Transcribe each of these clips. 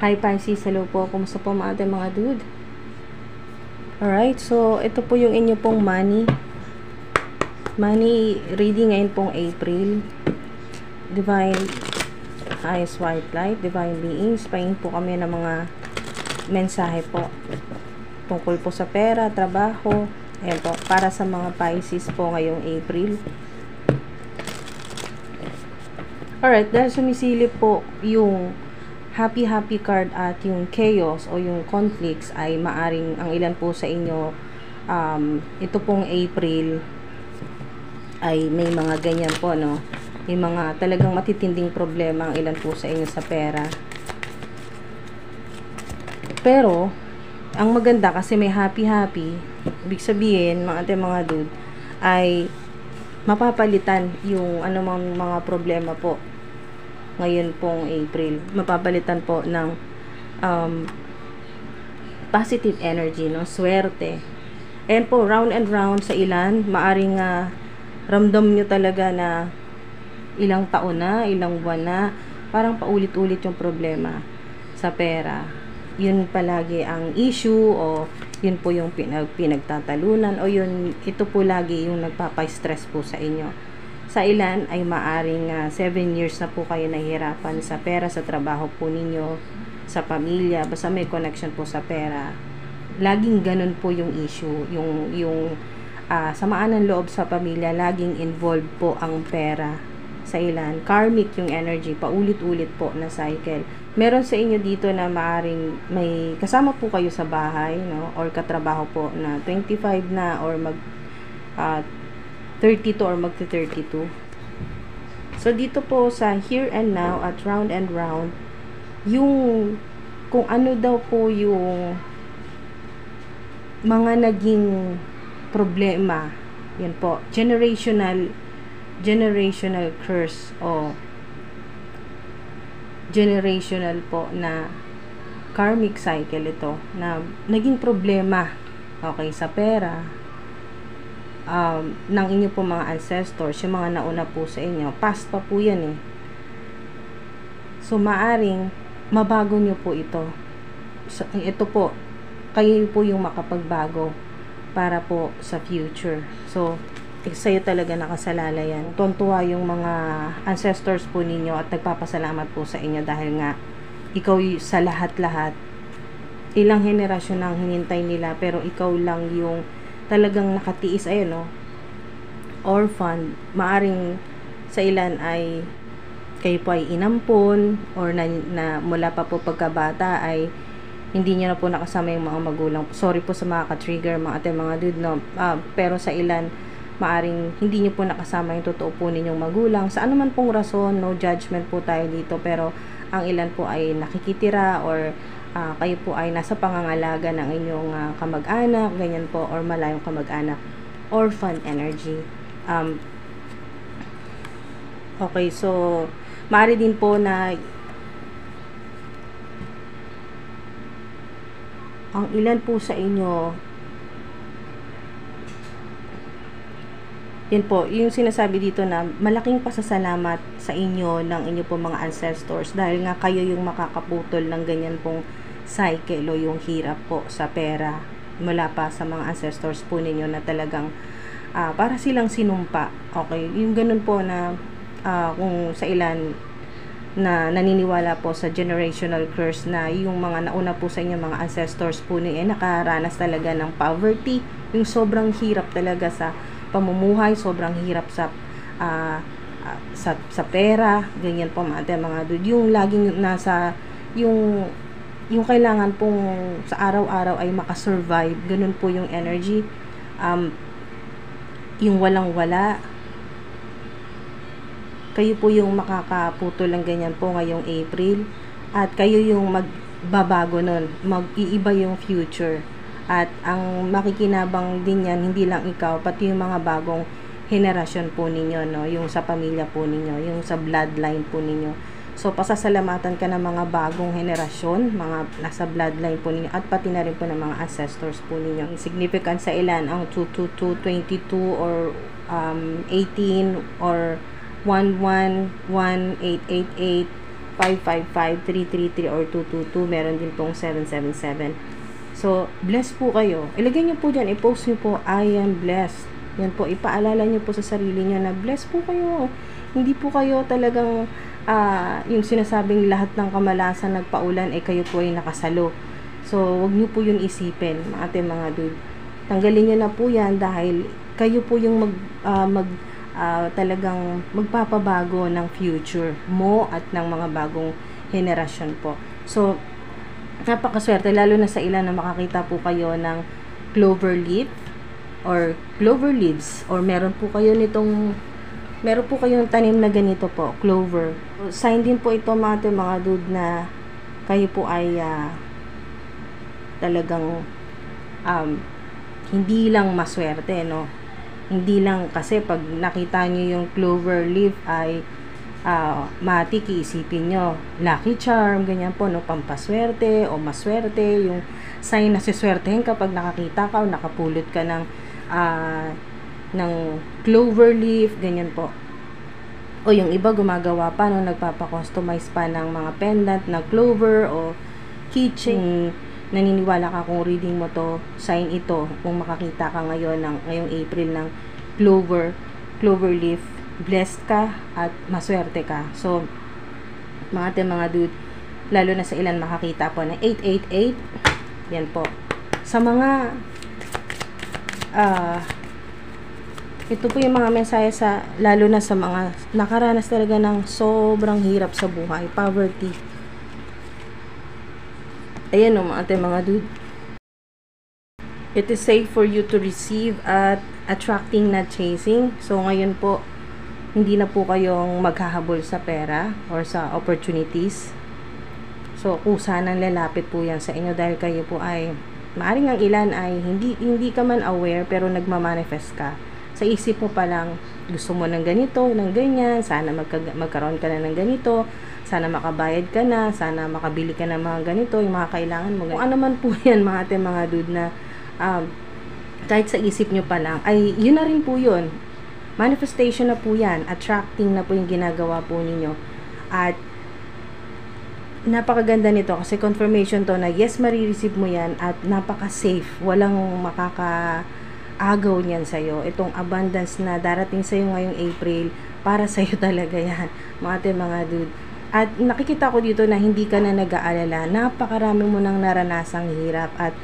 Hi Pisces, hello po. Kumusta po mga dude? Alright, so ito po yung inyo pong money reading ngayon pong April. Divine Highest White Light, Divine Beings, pahingin po kami ng mga mensahe po tungkol po sa pera, trabaho. Ayan po, para sa mga Pisces po ngayong April. Alright, dahil sumisilip po yung happy card at yung chaos o yung conflicts, ay maaring ang ilan po sa inyo ito pong April ay may mga ganyan po, no? May mga talagang matitinding problema ang ilan po sa inyo sa pera. Pero ang maganda kasi may happy, ibig sabihin mga dude, ay mapapalitan yung anumang mga problema po ngayon pong April. Mapapalitan po ng positive energy, no? Swerte. And po, round and round sa ilan, maaring ramdam nyo talaga na ilang taon na, ilang buwan na, parang paulit-ulit yung problema sa pera. Yun palagi ang issue, o yun po yung pinagtatalunan, o yun, ito po lagi yung nagpapa-stress po sa inyo. Sa ilan ay maaring 7 years na po kayo nahihirapan sa pera, sa trabaho po ninyo, sa pamilya, basta may connection po sa pera. Laging ganun po yung issue, yung samaan ng loob sa pamilya, laging involved po ang pera. Sa ilan, karmic yung energy, paulit-ulit po na cycle. Meron sa inyo dito na maaring may kasama po kayo sa bahay, no? Or katrabaho po na 25 na, or 32 or magti-32. So dito po sa here and now at round and round, yung kung ano daw po yung mga naging problema, yan po, generational curse o generational po na karmic cycle ito na naging problema, okay, sa pera ng inyo po mga ancestors, yung mga nauna po sa inyo, past pa po yan eh. So maaring mabago nyo po ito. So, ito po, kayo po yung makapagbago para po sa future. So sa'yo talaga nakasalala yan. Tuntua yung mga ancestors po ninyo at nagpapasalamat po sa inyo dahil nga ikaw sa lahat-lahat, ilang henerasyon ang hinintay nila, pero ikaw lang yung talagang nakatiis. Ayun, no? Orphan. Maaring sa ilan ay kayo po ay inampon, or na mula pa po pagkabata ay hindi nyo na po nakasama yung mga magulang. Sorry po sa mga ka-trigger, mga dude, no? Pero sa ilan, maaring hindi nyo po nakasama yung totoo po ninyong magulang. Sa anuman pong rason, no judgment po tayo dito, pero ang ilan po ay nakikitira, or kayo po ay nasa pangangalaga ng inyong kamag-anak, ganyan po, or malayong kamag-anak. Orphan energy. Okay, so maaari din po na ang ilan po sa inyo, yun po, yung sinasabi dito na malaking pasasalamat sa inyo ng inyo po mga ancestors, dahil nga kayo yung makakaputol ng ganyan pong cycle o yung hirap po sa pera mula pa sa mga ancestors po ninyo na talagang para silang sinumpa. Okay, yung ganun po na kung sa ilan na naniniwala po sa generational curse, na yung mga nauna po sa inyo mga ancestors po niyo nakaranas talaga ng poverty, yung sobrang hirap talaga sa pamumuhay, sobrang hirap sa pera, ganyan po mga dude, yung laging nasa yung kailangan pong sa araw-araw ay makasurvive, ganun po yung energy. Yung walang-wala, kayo po yung makakaputol ng ganyan po ngayong April, at kayo yung magbabago nun, mag-iiba yung future. At ang makikinabang din yan, hindi lang ikaw, pati yung mga bagong henerasyon po ninyo, no? Yung sa pamilya po ninyo, yung sa bloodline po ninyo. So pasasalamatan ka ng mga bagong henerasyon, mga nasa bloodline po ninyo, at pati na rin po ng mga ancestors po ninyo. Significant sa ilan ang 222, 22, or 18, or 11, 1888, 555-333 or 222. Meron din pong 777. So, blessed po kayo. Ilagay nyo po dyan, i-post nyo po, I am blessed. Yan po, ipaalala nyo po sa sarili nyo na blessed po kayo. Hindi po kayo talagang yung sinasabing lahat ng kamalasan nagpaulan, kayo po ay nakasalo. So, wag nyo po yun isipin, mga dude. Tanggalin nyo na po yan dahil kayo po yung talagang magpapabago ng future mo at ng mga bagong henerasyon po. So, napakaswerte, lalo na sa ilan na makakita po kayo ng clover leaf or clover leaves, or meron po kayong tanim na ganito po, clover. So, sign din po ito mga dude na kayo po ay talagang hindi lang maswerte, no? Hindi lang kasi pag nakita nyo yung clover leaf ay matik, iisipin nyo lucky charm, ganyan po, no? Pampaswerte o maswerte, yung sign na siswertehin kapag nakakita ka o nakapulot ka ng clover leaf, ganyan po. O yung iba gumagawa pa, no? Nagpapa-customize pa ng mga pendant na clover o keychain. Naniniwala ka kung reading mo to, sign ito kung makakita ka ngayong April ng clover leaf, blessed ka at maswerte ka. So, mga dude, lalo na sa ilan makakita po ng 888, yan po. Sa mga ito po yung mga mensahe lalo na sa mga nakaranas talaga ng sobrang hirap sa buhay, poverty. Ayan o, mga dude. It is safe for you to receive at attracting, not chasing. So, ngayon po, hindi na po kayong maghahabol sa pera or sa opportunities. So, kusa nang lalapit po yan sa inyo dahil kayo po ay, maaring ang ilan ay hindi ka man aware pero nagmamanifest ka. Sa isip mo pa lang, gusto mo ng ganito, ng ganyan, sana magkaroon ka na ng ganito, sana makabayad ka na, sana makabili ka ng mga ganito, yung mga kailangan mo. Kung ano man po yan, mga dude, na kahit sa isip nyo pa lang, ay yun na rin po yun. Manifestation na po yan. Attracting na po yung ginagawa po ninyo. At napakaganda nito kasi confirmation to na yes, marireceive mo yan at napaka-safe. Walang makakaagaw niyan sa'yo. Itong abundance na darating sa'yo ngayong April, para sa'yo talaga yan, mga dude. At nakikita ko dito na hindi ka na nag-aalala. Napakarami mo nang naranasang hirap. At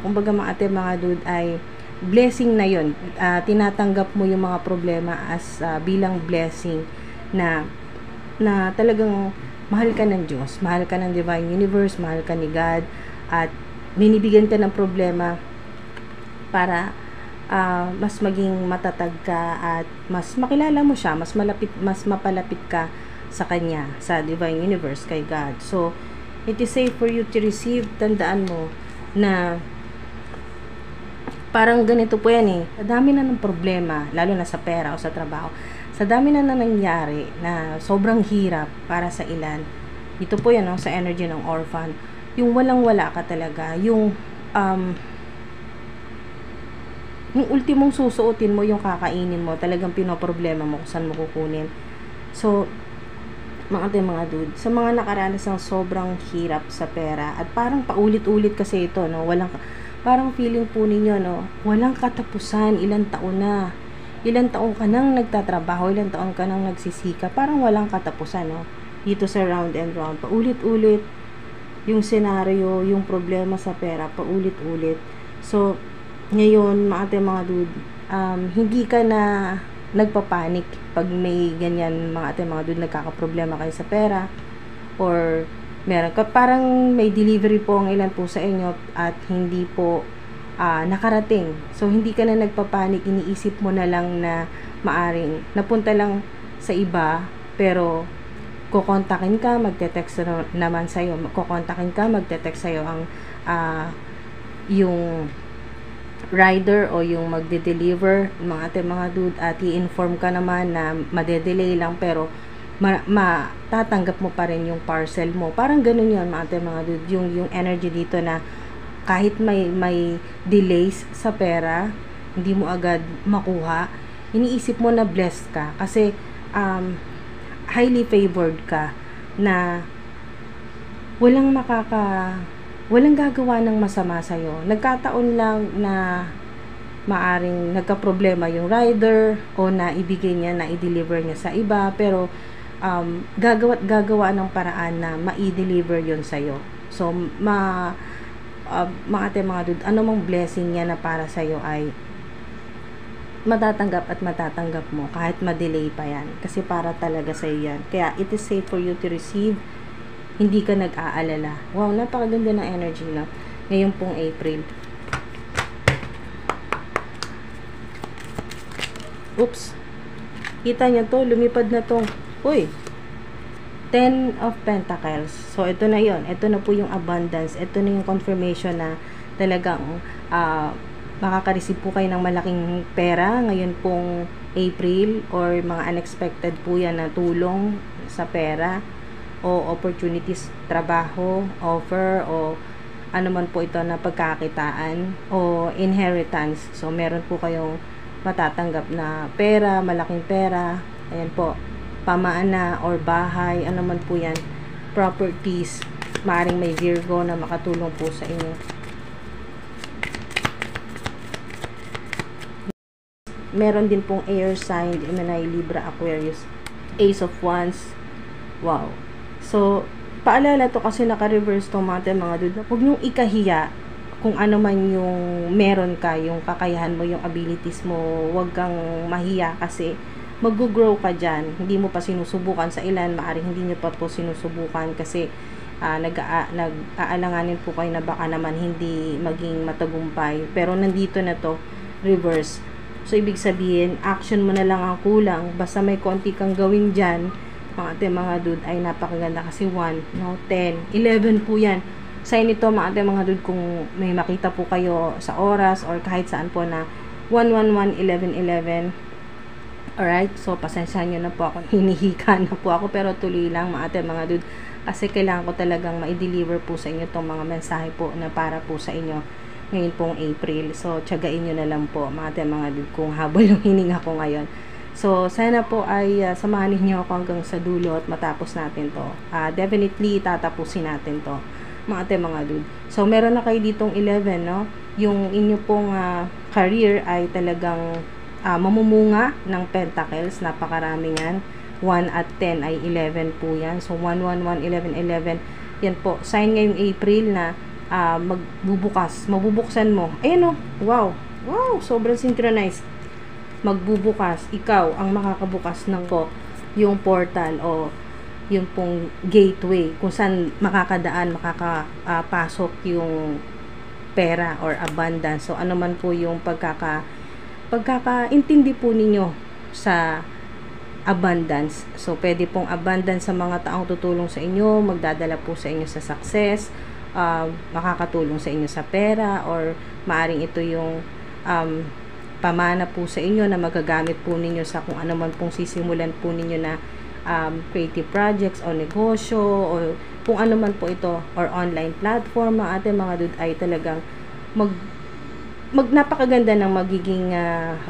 kumbaga mga dude ay blessing na yun. Tinatanggap mo yung mga problema as bilang blessing na talagang mahal ka ng Diyos. Mahal ka ng Divine Universe. Mahal ka ni God. At binibigyan ka ng problema para mas maging matatag ka at mas makilala mo siya. Mas mapalapit ka sa Kanya, sa Divine Universe, kay God. So, it is safe for you to receive. Tandaan mo na parang ganito po yan eh. Sa dami na ng problema, lalo na sa pera o sa trabaho, sa dami na nangyari na sobrang hirap para sa ilan. Ito po yan, no, sa energy ng orphan. Yung walang-wala ka talaga. Yung ultimong susuotin mo, yung kakainin mo, talagang pinoproblema mo kung saan mo kukunin. So, mga dude, sa mga nakaranas ng sobrang hirap sa pera at parang paulit-ulit kasi ito, no, parang feeling po ninyo, no, walang katapusan, ilang taon ka nang nagtatrabaho, ilang taon ka nang nagsisika, parang walang katapusan, no, dito sa round and round, paulit-ulit yung senaryo, yung problema sa pera, paulit-ulit. So, ngayon, mga dude, hindi ka na nagpapanik pag may ganyan, mga dude, nagkakaproblema kayo sa pera or meron ka, parang may delivery po ang ilan po sa inyo at hindi po nakarating. So, hindi ka na nagpapanik, iniisip mo na lang na maaring napunta lang sa iba, pero kukontakin ka, magte-text naman sa'yo, magte-text sa'yo ang yung rider o yung magde-deliver, mga dude, at i-inform ka naman na madedelay lang pero matatanggap mo pa rin yung parcel mo. Parang ganun yun, mga dude, yung energy dito na kahit may delays sa pera, hindi mo agad makuha, iniisip mo na blessed ka kasi highly favored ka. na walang gagawa ng masama sa'yo. Nagkataon lang na maaring nagka-problema yung rider o na ibigay niya, na i-deliver niya sa iba, pero gagawa ng paraan na ma-i-deliver yun sa'yo. So, mga ate, mga dude, anumang blessing niya na para sa'yo ay matatanggap at matatanggap mo kahit ma-delay pa yan. Kasi para talaga sa'yo yan. Kaya, it is safe for you to receive. Hindi ka nag-aalala. Wow, napakaganda ng energy na. Ngayon pong April. Oops. Kita niyo to, lumipad na to. Uy. 10 of Pentacles. So, ito na yon. Ito na po yung abundance. Ito na yung confirmation na talagang makaka-receive po kayo ng malaking pera ngayon pong April, or mga unexpected po yan na tulong sa pera o opportunities, trabaho, offer, o ano man po ito na pagkakitaan o inheritance. So, meron po kayong matatanggap na pera, malaking pera. Ayan po, pamana or bahay, ano man po yan, properties. Maaring may Virgo na makatulong po sa inyo. Meron din pong air sign, Gemini, Libra, Aquarius, Ace of Wands. Wow. So, paalala to kasi naka-reverse to mga dude. Huwag niyong ikahiya kung ano man yung meron ka, yung kakayahan mo, yung abilities mo. Huwag kang mahiya kasi mag-grow ka dyan. Hindi mo pa sinusubukan sa ilan, maaring hindi nyo pa po sinusubukan kasi nag-aalanganin po kayo na baka naman hindi maging matagumpay. Pero nandito na to, reverse. So, ibig sabihin, action mo na lang ang kulang. Basta may konti kang gawin dyan, mga dude, ay napakaganda kasi 1, no, 10, 11 po yan. Sign ito, mga dude, kung may makita po kayo sa oras or kahit saan po na 111, 1111. Alright, so pasensya nyo na po ako. Hinihika na po ako, pero tuloy lang, mga dude. Kasi kailangan ko talagang ma-deliver po sa inyo itong mga mensahe po na para po sa inyo ngayon pong April. So, tiyagain nyo na lang po, mga dude, kung habol yung hininga ko ngayon. So, sana po ay samahan niyo ako hanggang sa dulo at matapos natin to. Definitely, tatapusin natin to, mga dude. So, meron na kayo ditong 11, no? Yung inyo pong career ay talagang mamumunga ng Pentacles. Napakarami yan. 1 at 10 ay 11 po yan. So, 1, 1, 1, 11, 11. Yan po. Sign ngayong April na mabubuksan mo. Ayan o. Wow. Wow. Sobrang synchronized. Magbubukas. Ikaw ang makakabukas ng po yung portal o yung pong gateway kung saan makakapasok yung pera or abundance. So, ano man po yung pagkakaintindi po ninyo sa abundance. So, pwede pong abundance sa mga taong tutulong sa inyo, magdadala po sa inyo sa success, makakatulong sa inyo sa pera, or maaring ito yung pamana po sa inyo na magagamit po ninyo sa kung ano man pong sisimulan po ninyo na creative projects o negosyo o kung ano man po ito, or online platform. Mga dude, ay talagang napakaganda ng magiging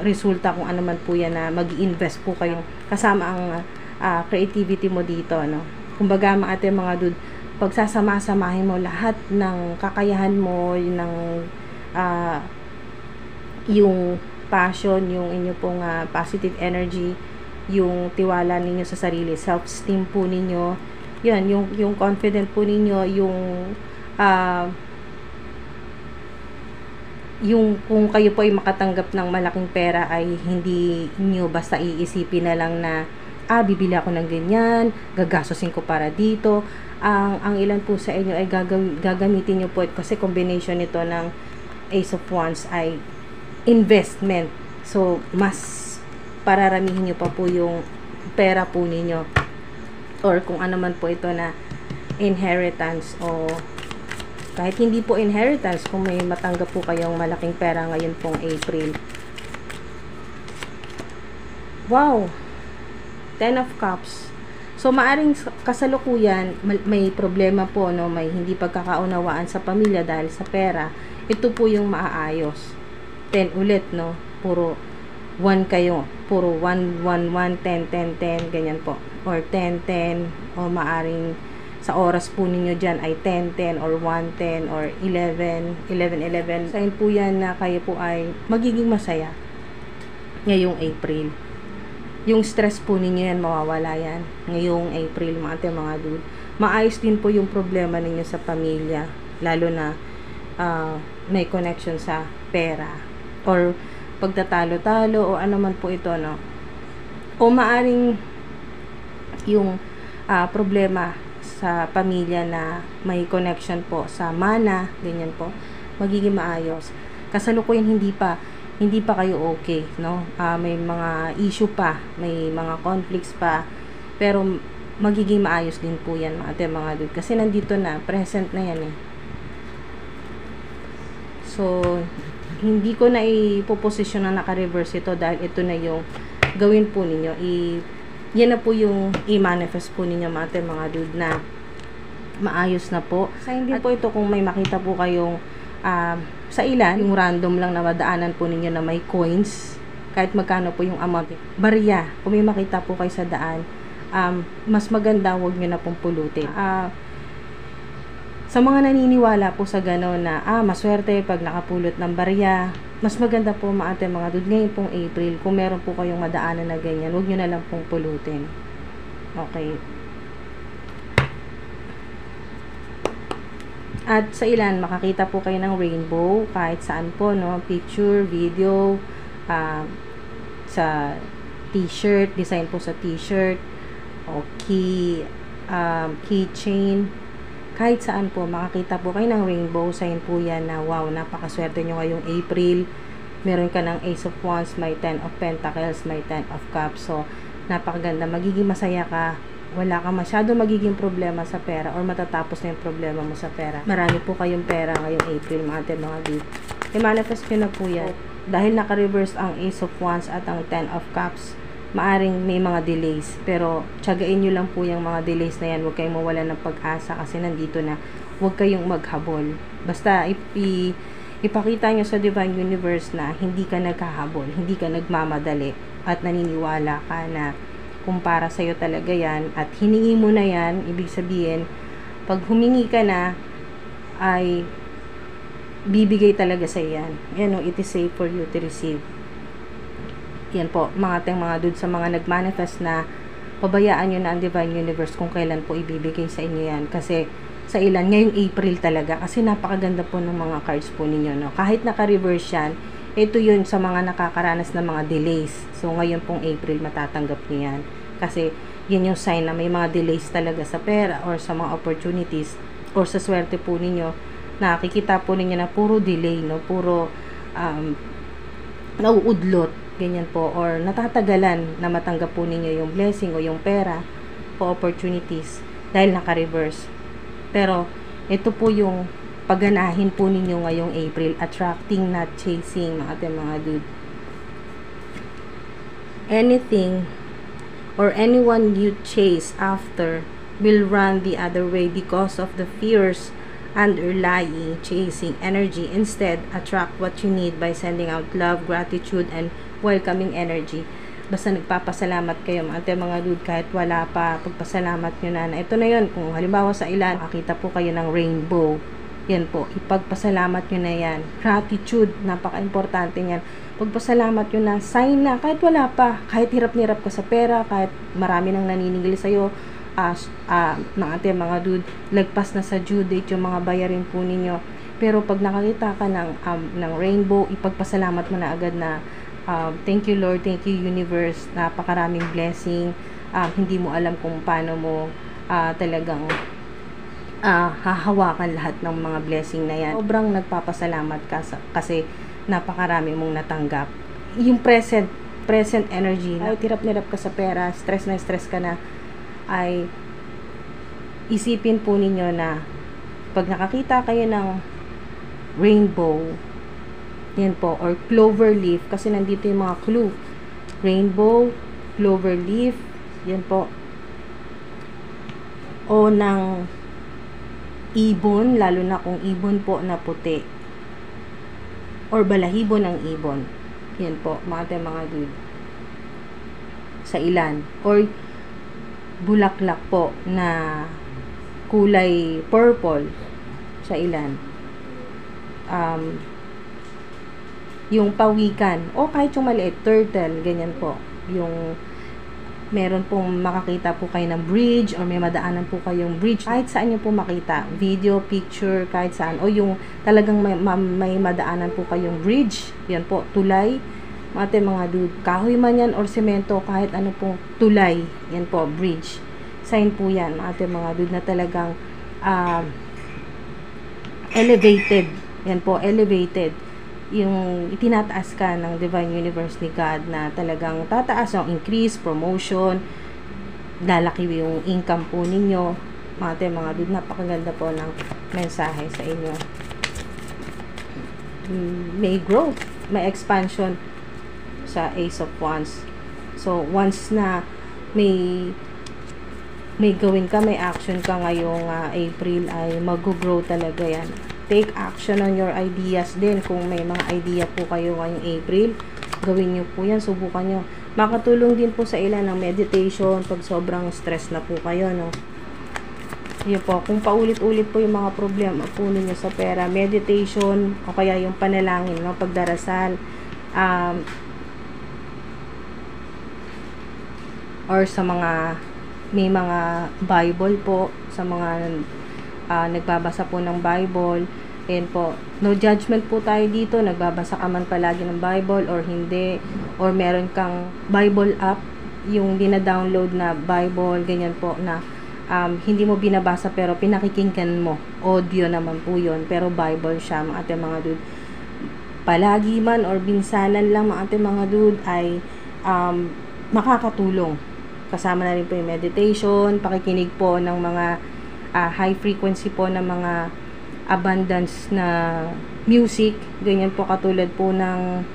resulta kung ano man po yan na mag-i-invest po kayo kasama ang creativity mo dito, no? Kumbaga, mga dude, pagsasama-samahin mo lahat ng kakayahan mo, yung passion, yung inyo pong positive energy, yung tiwala ninyo sa sarili, self-esteem po ninyo, yan, yung confident po ninyo, yung kung kayo po ay makatanggap ng malaking pera ay hindi nyo basta iisipin na lang na bibili ako ng ganyan, gagastusin ko para dito. Ang ilan po sa inyo ay gagamitin nyo po kasi combination nito ng Ace of Wands ay investment. So, mas pararamihin nyo pa po yung pera po ninyo, or kung ano man po ito na inheritance, o kahit hindi po inheritance, kung may matanggap po kayong malaking pera ngayon pong April. Wow! 10 of Cups. So, maaring kasalukuyan, may problema po, no? May hindi pagkakaunawaan sa pamilya dahil sa pera. Ito po yung maaayos. 10 ulit, no? Puro 1 kayo. Puro 1, 1, 1, 10, 10, 10, ganyan po. Or 10, 10, o maaring sa oras po ninyo dyan ay 10:10 or 1:10 or 11:11. Sign po yan na kayo po ay magiging masaya ngayong April. Yung stress po ninyo yan, mawawala yan ngayong April, mga dude. Maayos din po yung problema ninyo sa pamilya, lalo na may connection sa pera or pagtatalo-talo o ano man po ito, no? O maaring yung problema sa pamilya na may connection po sa mana, ganyan po, magiging maayos. Kasalukuyan hindi pa kayo okay, no? May mga issue pa, may mga conflicts pa, pero magiging maayos din po yan, mga dude, kasi nandito na, present na yan eh. So hindi ko na ipoposisyon na naka-reverse ito dahil ito na yung gawin po ninyo. Yan na po yung i-manifest po ninyo, mga dude, na maayos na po. Sign din po ito kung may makita po kayong sa ilan, yung random lang na madaanan po ninyo na may coins, kahit magkano po yung amount. Barya, kung may makita po kayo sa daan, mas maganda huwag nyo na pong pulutin. Sa mga naniniwala po sa gano'n na maswerte pag nakapulot ng barya, mas maganda po, mga dude, ngayon pong April, kung meron po kayong madaanan na ganyan, huwag nyo na lang pong pulutin. Okay. At sa ilan, makakita po kayo ng rainbow kahit saan po, no? Picture, video, sa t-shirt, design po sa t-shirt, o keychain, kahit saan po, makakita po kayo ng rainbow. Sign po yan na wow, napakaswerte nyo ngayong April. Meron ka ng Ace of Wands, may 10 of Pentacles, may 10 of Cups. So, napakaganda. Magiging masaya ka. Wala ka masyado magiging problema sa pera or matatapos na yung problema mo sa pera. Marami po kayong pera ngayong April, mga dude. I-manifest nyo na po yan. Dahil naka-reverse ang Ace of Wands at ang 10 of Cups, maaring may mga delays, pero tiyagain nyo lang po yung mga delays na yan. Huwag kayong mawala ng pag-asa kasi nandito na. Huwag kayong maghabol. Basta ipakita nyo sa Divine Universe na hindi ka naghahabol, hindi ka nagmamadali, at naniniwala ka na kung para sa'yo talaga yan at hiningi mo na yan, ibig sabihin pag humingi ka na ay bibigay talaga sa'yo yan. Yan, it is safe for you to receive. Yan po, mga dude, sa mga nagmanifest na pabayaan nyo na ang Divine Universe kung kailan po ibibigay sa inyo yan. Kasi sa ilan, ngayong April talaga, kasi napakaganda po ng mga cards po ninyo, no? Kahit naka-reverse yan, ito yun sa mga nakakaranas ng mga delays. So ngayon pong April, matatanggap nyo yan. Kasi yan yung sign na may mga delays talaga sa pera or sa mga opportunities or sa swerte po ninyo. Nakikita po ninyo na puro delay, no? Puro nauudlot, ganyan po, or natatagalan na matanggap po ninyo yung blessing o yung pera o opportunities dahil naka-reverse. Pero ito po yung pagganahin po ninyo ngayong April, attracting, not chasing, mga dude. Anything or anyone you chase after will run the other way because of the fears underlying chasing energy. Instead, attract what you need by sending out love, gratitude, and welcoming energy. Basta nagpapasalamat kayo, mga dude, kahit wala pa, pagpasalamat nyo na ito na yun. Kung halimbawa sa ilan, makita po kayo ng rainbow, yan po, ipagpasalamat nyo na yan. Gratitude, napaka-importante yan. Pagpasalamat nyo na, sign na, kahit wala pa, kahit hirap-hirap ka sa pera, kahit marami nang naniningil sa'yo, mga dude, lagpas na sa due date yung mga bayarin po ninyo. Pero pag nakakita ka ng rainbow, ipagpasalamat mo na agad na thank you Lord, thank you Universe, napakaraming blessing. Hindi mo alam kung paano mo talagang hahawakan lahat ng mga blessing na yan. Sobrang nagpapasalamat ka kasi napakarami mong natanggap. Yung present energy, na hirap ka sa pera, stress ka na, ay isipin po ninyo na pag nakakita kayo ng rainbow, yan po, or clover leaf, kasi nandito yung mga clue, rainbow, clover leaf, yan po, o ng ibon, lalo na kung ibon po na puti, or balahibo ng ibon, yan po, mga dude, sa ilan, or bulaklak po na kulay purple sa ilan. Yung pawikan o kahit yung maliit, turtle, ganyan po. Yung meron pong makakita po kayo ng bridge or may madaanan po kayong bridge, kahit saan nyo po makita, video, picture, kahit saan, o yung talagang may madaanan po kayong bridge, yan po, tulay, mga dude, kahoy man yan or semento, kahit ano pong tulay, yan po, bridge, sign po yan, mga dude, na talagang elevated, yan po, elevated, yung itinataas ka ng Divine Universe ni God na talagang tataas ang increase, promotion, lalaki yung income po ninyo. Mga dude, napakaganda po ng mensahe sa inyo. May growth, may expansion sa Ace of Wands. So, once na may gawin ka, may action ka ngayong April, ay mag-grow talaga yan. Take action on your ideas din. Kung may mga idea po kayo ngayong April, gawin nyo po yan, subukan nyo. Makatulong din po sa ilan ng meditation pag sobrang stress na po kayo, no? Yun po, kung paulit-ulit po yung mga problema po ninyo sa pera, meditation, o kaya yung panalangin, no? Pagdarasal, or sa mga, may mga Bible po, sa mga nagbabasa po ng Bible, and po, no judgment po tayo dito, nagbabasa ka man palagi ng Bible or hindi, or meron kang Bible app, yung dina-download na Bible, ganyan po, na hindi mo binabasa pero pinakikinggan mo, audio naman po yun, pero Bible siya, mga dude, palagi man or binsanan lang, mga dude, ay makakatulong, kasama na rin po yung meditation, pakikinig po ng mga high frequency po ng mga abundance na music, ganyan po, katulad po ng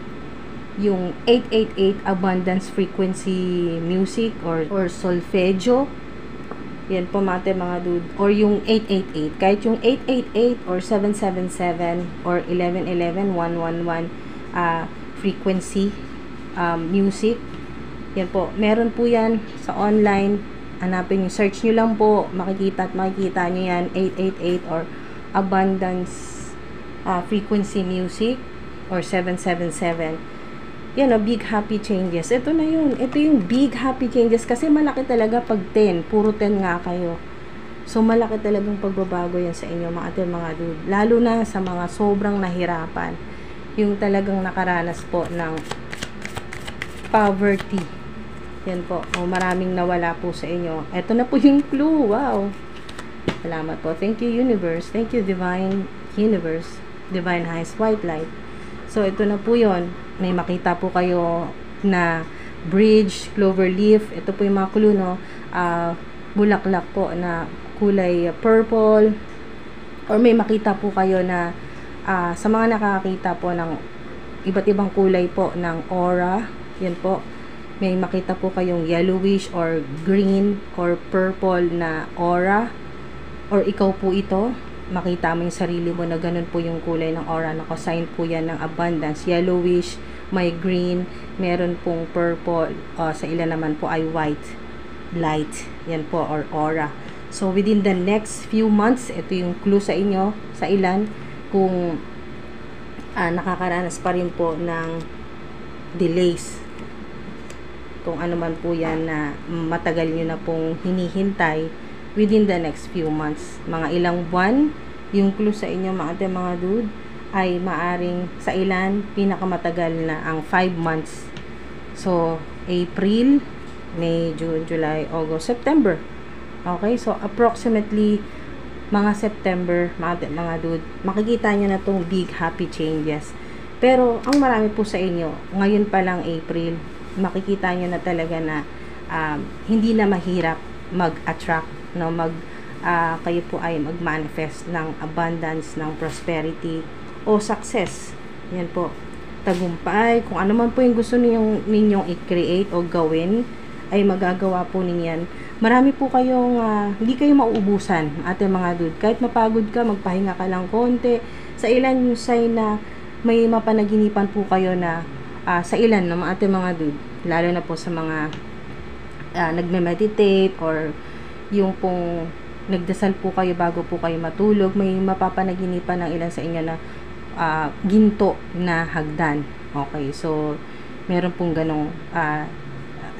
yung 888 abundance frequency music or solfeggio, yan po mga dude, or yung 888, kahit yung 888 or 777 or 1111 111 frequency music, yan po, meron po yan sa online. Hanapin nyo, search nyo lang po, makikita nyo yan, 888 or abundance frequency music or 777. Yan o, big happy changes. Ito na yun, ito yung big happy changes, kasi malaki talaga pag 10, puro 10 nga kayo. So malaki talagang pagbabago yan sa inyo, mga dude, lalo na sa mga sobrang nahirapan, yung talagang nakaranas po ng poverty. Yan po. O, maraming nawala po sa inyo. Ito na po yung clue. Wow. Salamat po. Thank you, Universe. Thank you, Divine Universe. Divine Highest White Light. So, ito na po yon. May makita po kayo na bridge, clover leaf. Ito po yung mga clue, no? Bulaklak po na kulay purple. Or may makita po kayo na sa mga nakakita po ng iba't ibang kulay po ng aura. Yan po. May makita po kayong yellowish or green or purple na aura, or ikaw po ito, makita mo yung sarili mo na ganun po yung kulay ng aura, nakasign po yan ng abundance, yellowish, may green, meron pong purple, sa ilan naman po ay white light, yan po, or aura. So within the next few months, ito yung clue sa inyo, sa ilan, kung nakakaranas pa rin po ng delays, kung ano man po yan na matagal nyo na pong hinihintay within the next few months, mga ilang buwan, yung clue sa inyo, mga dude, ay maaring sa ilan pinakamatagal na ang 5 months. So April, May, June, July, August, September. Okay, so approximately mga September, mga dude, makikita nyo na tong big happy changes. Pero ang marami po sa inyo, ngayon pa lang April, makikita nyo na talaga na hindi na mahirap mag-attract, no? Kayo po ay mag-manifest ng abundance, ng prosperity o success. Yan po, tagumpay, kung ano man po yung gusto ninyong i-create o gawin, ay magagawa po ninyan. Marami po kayong hindi kayo mauubusan, mga dude. Kahit mapagod ka, magpahinga ka lang konti. Sa ilan yung sign na may mapanaginipan po kayo na sa ilan, no, mga dude, lalo na po sa mga nagme-meditate, or yung pong nagdasal po kayo bago po kayo matulog, may mapapanaginipan ng ilan sa inyo na ginto na hagdan. Okay, so meron pong ganong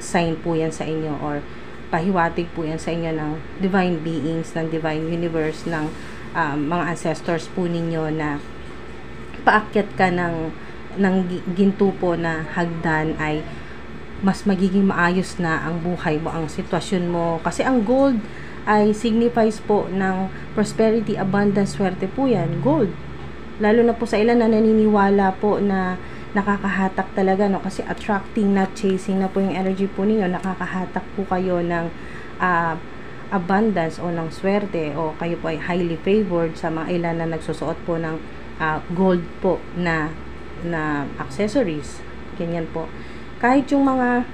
sign po yan sa inyo, or pahiwatig po yan sa inyo ng divine beings, ng divine universe, ng mga ancestors po ninyo na paakyat ka ng ginto po na hagdan ay mas magiging maayos na ang buhay mo, ang sitwasyon mo. Kasi ang gold ay signifies po ng prosperity, abundance, swerte po yan, gold. Lalo na po sa ilan na naniniwala po na nakakahatak talaga, no? Kasi attracting, not chasing na po yung energy po ninyo. Nakakahatak po kayo ng abundance o ng swerte, o kayo po ay highly favored sa mga ilan na nagsusuot po ng gold po na accessories. Ganyan po. Kahit yung mga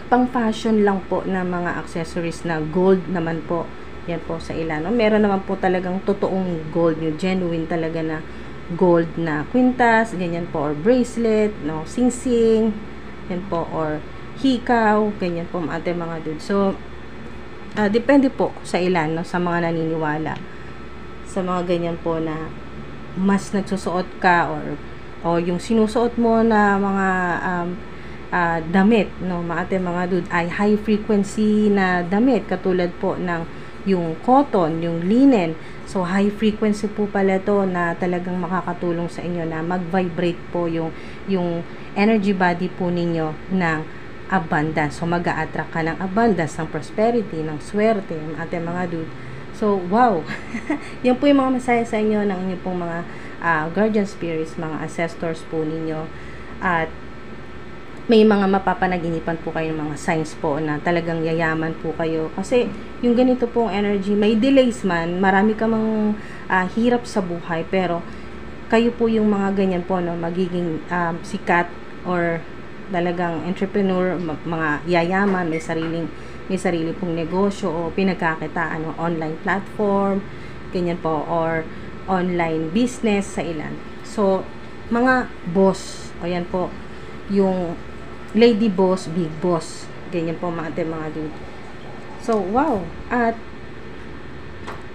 pang fashion lang po na mga accessories na gold naman po, yan po sa ilan. No? Meron naman po talagang totoong gold, yung genuine talaga na gold na kwintas, ganyan po, or bracelet, no, sing-sing, yan po, or hikaw, ganyan po mga dude. So, depende po sa ilan, no, sa mga naniniwala sa mga ganyan po na mas nagsusuot ka, o yung sinusuot mo na mga damit, no, mga dude, ay high frequency na damit, katulad po ng yung cotton, yung linen. So high frequency po pala to na talagang makakatulong sa inyo na mag-vibrate po yung energy body po ninyo ng abundance. So mag-a-attract ka ng abundance, ng prosperity, ng swerte, mga dude. So wow. Yan po yung mga masaya sa inyo ng inyong pong mga guardian spirits, mga ancestors po ninyo. At may mga mapapanaginipan po kayo ng mga signs po na talagang yayaman po kayo. Kasi yung ganito pong energy, may delays man, marami ka mang hirap sa buhay, pero kayo po yung mga ganyan po, no, magiging sikat, or talagang entrepreneur, mga yayaman, may sarili pong negosyo o pinagkakitaan, online platform, ganyan po, or online business sa ilan. So, mga boss, o yan po, yung lady boss, big boss, ganyan po mga dude. So, wow. At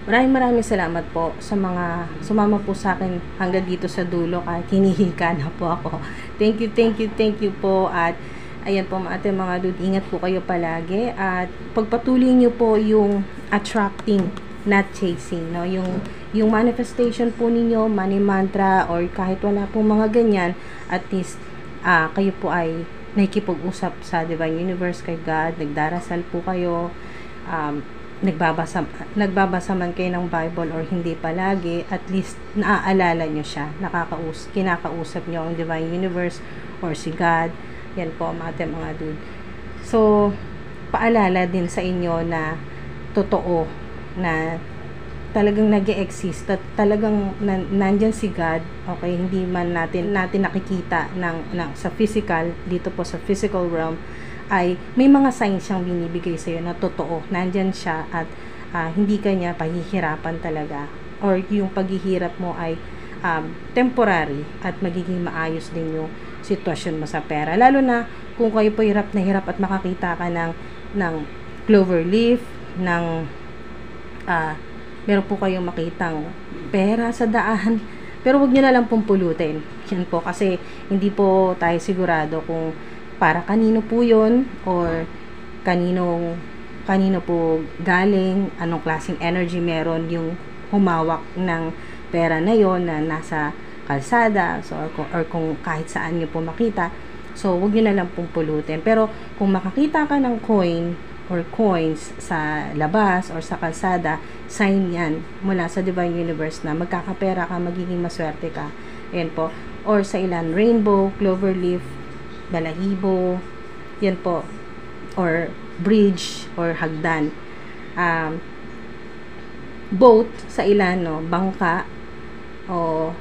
maraming salamat po sa mga sumama po sa akin hanggang dito sa dulo, kahit hinihika na po ako. Thank you po. At ayan po mga dude, ingat po kayo palagi, at pagpatuloy nyo po yung attracting, not chasing, no? Yung manifestation po ninyo, money mantra, or kahit wala po mga ganyan, at least kayo po ay nakikipag-usap sa divine universe, kay God, nagdarasal po kayo, nagbabasa man kayo ng Bible or hindi palagi, at least naaalala nyo siya, kinakausap nyo ang divine universe or si God. Yan po mga dude. So, paalala din sa inyo na totoo, na talagang nag-e-exist, at talagang nandyan si God. Okay, hindi man natin nakikita sa physical, dito po sa physical realm, ay may mga signs siyang binibigay sa iyo na totoo, nandyan siya, at hindi ka niya pahihirapan talaga, or yung paghihirap mo ay temporary, at magiging maayos din yung sitwasyon mo sa pera. Lalo na kung kayo po hirap na hirap at makakita ka ng clover leaf, ng meron po kayong makitang pera sa daan, pero wag nyo na lang pong pulutin. Yan po, kasi hindi po tayo sigurado kung para kanino po yun, or kanino po galing, anong klaseng energy meron yung humawak ng pera na yon na nasa kalsada, so, or kung kahit saan nyo po makita. So wag nyo na lang pong pulutin. Pero kung makakita ka ng coin or coins sa labas or sa kalsada, sign yan mula sa divine universe na magkakapera ka, magiging maswerte ka. Ayan po. Or sa ilan, rainbow, clover leaf, balahibo, yan po. Or bridge or hagdan. Boat sa ilan, no, bangka o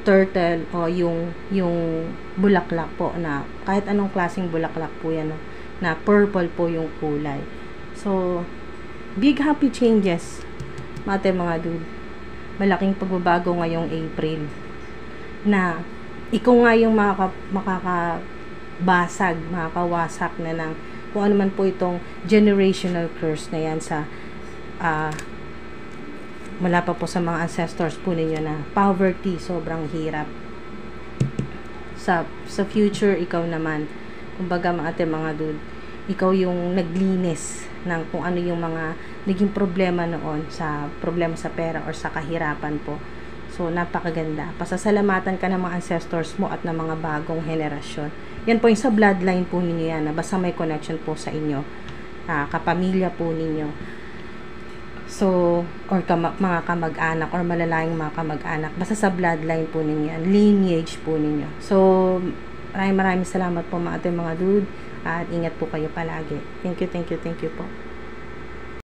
turtle, o yung bulaklak po, na kahit anong klaseng bulaklak po yan, no, na purple po yung kulay. So, big happy changes, mga dude. Malaking pagbabago ngayong April, na ikaw nga yung makakawasak na ng kung ano man po itong generational curse na yan sa mula pa po sa mga ancestors po ninyo na poverty, sobrang hirap. Sa future, ikaw naman, kumbaga mga dude, ikaw yung naglinis ng kung ano yung mga naging problema noon, sa problema sa pera or sa kahirapan po. So, napakaganda. Pasasalamatan ka ng mga ancestors mo at ng mga bagong henerasyon. Yan po yung sa bloodline po ninyo yan, na basta may connection po sa inyo, kapamilya po ninyo. So, or mga kamag-anak or malalayong mga kamag-anak, basta sa bloodline po ninyo yan, lineage po ninyo. So, maraming salamat po mga dude, at ingat po kayo palagi. Thank you po.